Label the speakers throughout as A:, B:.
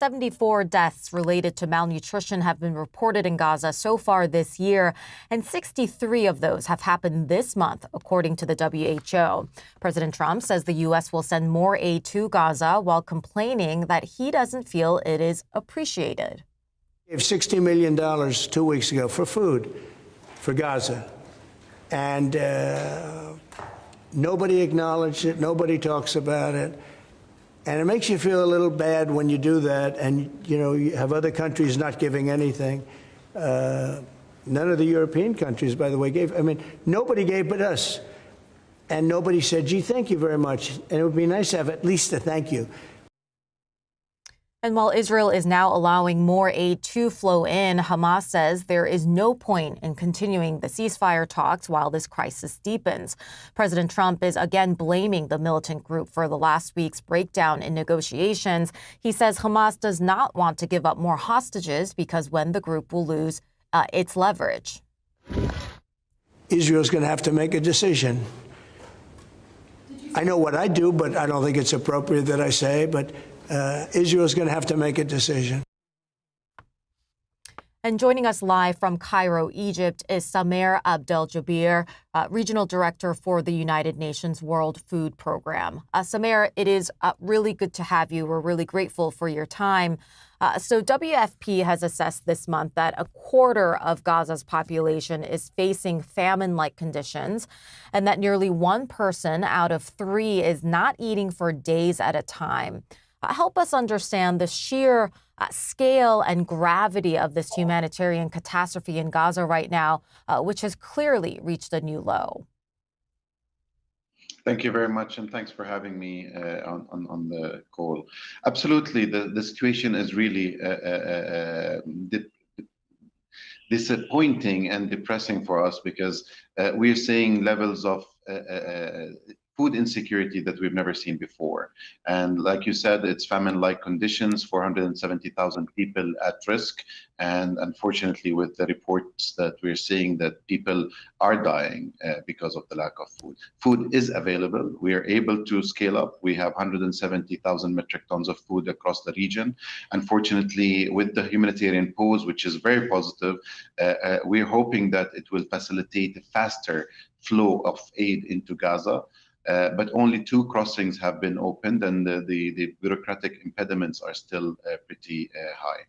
A: 74 deaths related to malnutrition have been reported in Gaza so far this year, and 63 of those have happened this month, according to the WHO. President Trump says the U.S. will send more aid to Gaza while complaining that he doesn't feel it is appreciated.
B: Gave $60 million 2 weeks ago for food for Gaza. And nobody acknowledged it. Nobody talks about it. And it makes you feel a little bad when you do that. And, you have other countries not giving anything. None of the European countries, by the way, gave. I mean, nobody gave but us. And nobody said, gee, thank you very much. And it would be nice to have at least a thank you.
A: And while Israel is now allowing more aid to flow in, Hamas says there is no point in continuing the ceasefire talks while this crisis deepens. President Trump is again blaming the militant group for the last week's breakdown in negotiations. He says Hamas does not want to give up more hostages because then the group will lose its leverage.
B: Israel's going to have to make a decision. I know what I do, but I don't think it's appropriate that I say, but Israel's going to have to make a decision.
A: And joining us live from Cairo, Egypt, is Saamer Abdel-Jabir, Regional Director for the United Nations World Food Program. Saamer, it is really good to have you. We're really grateful for your time. So WFP has assessed this month that a quarter of Gaza's population is facing famine-like conditions, and that nearly one person out of three is not eating for days at a time. Help us understand the sheer scale and gravity of this humanitarian catastrophe in Gaza right now, which has clearly reached a new low.
C: Thank you very much, and thanks for having me on the call. Absolutely, the situation is really disappointing and depressing for us because we're seeing levels of food insecurity that we've never seen before. And like you said, it's famine-like conditions, 470,000 people at risk. And unfortunately, with the reports that we're seeing that people are dying because of the lack of food. Food is available. We are able to scale up. We have 170,000 metric tons of food across the region. Unfortunately, with the humanitarian pause, which is very positive, we're hoping that it will facilitate a faster flow of aid into Gaza. But only 2 crossings have been opened, and the bureaucratic impediments are still pretty high.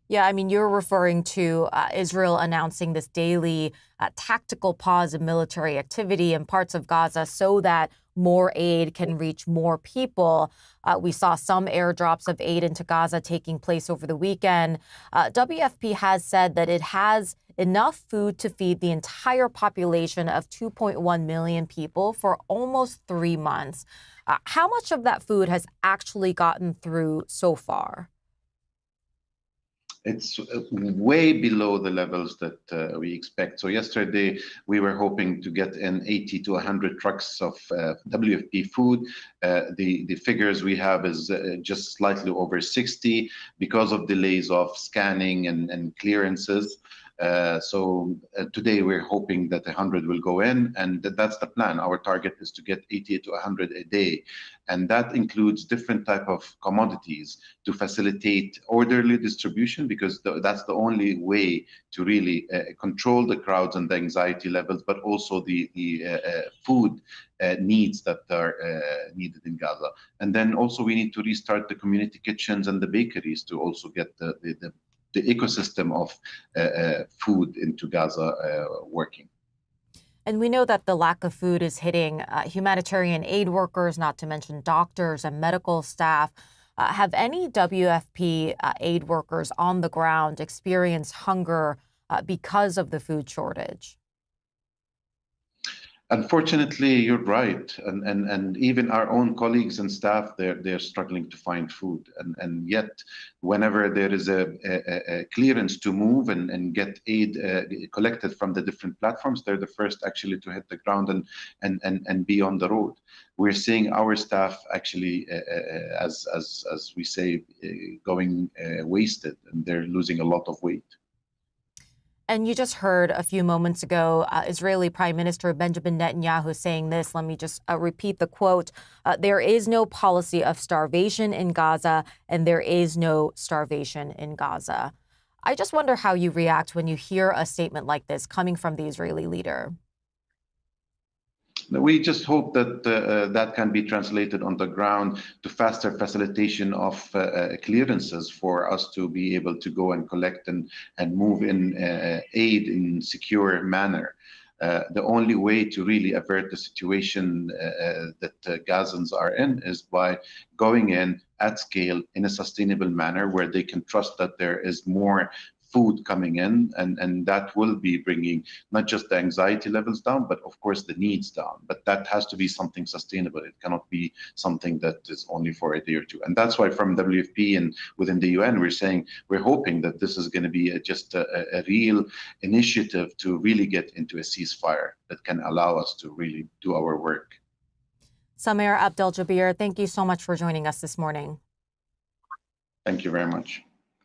A: Yeah, I mean, you're referring to Israel announcing this daily tactical pause in military activity in parts of Gaza so that more aid can reach more people. We saw some airdrops of aid into Gaza taking place over the weekend. WFP has said that it has enough food to feed the entire population of 2.1 million people for almost 3 months. How much of that food has actually gotten through so far?
C: It's way below the levels that we expect. So yesterday, we were hoping to get in 80 to 100 trucks of WFP food. The figures we have is just slightly over 60 because of delays of scanning and clearances. So today we're hoping that 100 will go in, and that's the plan. Our target is to get 80 to 100 a day, and that includes different type of commodities to facilitate orderly distribution, because that's the only way to really control the crowds and the anxiety levels, but also the food needs that are needed in Gaza. And then also we need to restart the community kitchens and the bakeries to also get the ecosystem of food into Gaza working.
A: And we know that the lack of food is hitting humanitarian aid workers, not to mention doctors and medical staff. Have any WFP aid workers on the ground experienced hunger because of the food shortage?
C: Unfortunately, you're right, and even our own colleagues and staff, they're struggling to find food, and yet whenever there is a clearance to move and get aid collected from the different platforms, they're the first actually to hit the ground and be on the road. We're seeing our staff actually, as we say, going wasted, and they're losing a lot of weight.
A: And you just heard a few moments ago Israeli Prime Minister Benjamin Netanyahu saying this. Let me just repeat the quote. There is no policy of starvation in Gaza, and there is no starvation in Gaza. I just wonder how you react when you hear a statement like this coming from the Israeli leader.
C: We just hope that that can be translated on the ground to faster facilitation of clearances for us to be able to go and collect and move in aid in secure manner. The only way to really avert the situation that Gazans are in is by going in at scale in a sustainable manner where they can trust that there is more food coming in, and that will be bringing not just the anxiety levels down, but of course the needs down. But that has to be something sustainable. It cannot be something that is only for a day or two. And that's why from WFP and within the UN, we're hoping that this is going to be just a real initiative to really get into a ceasefire that can allow us to really do our work.
A: Saamer Abdeljabir, thank you so much for joining us this morning.
C: Thank you very much.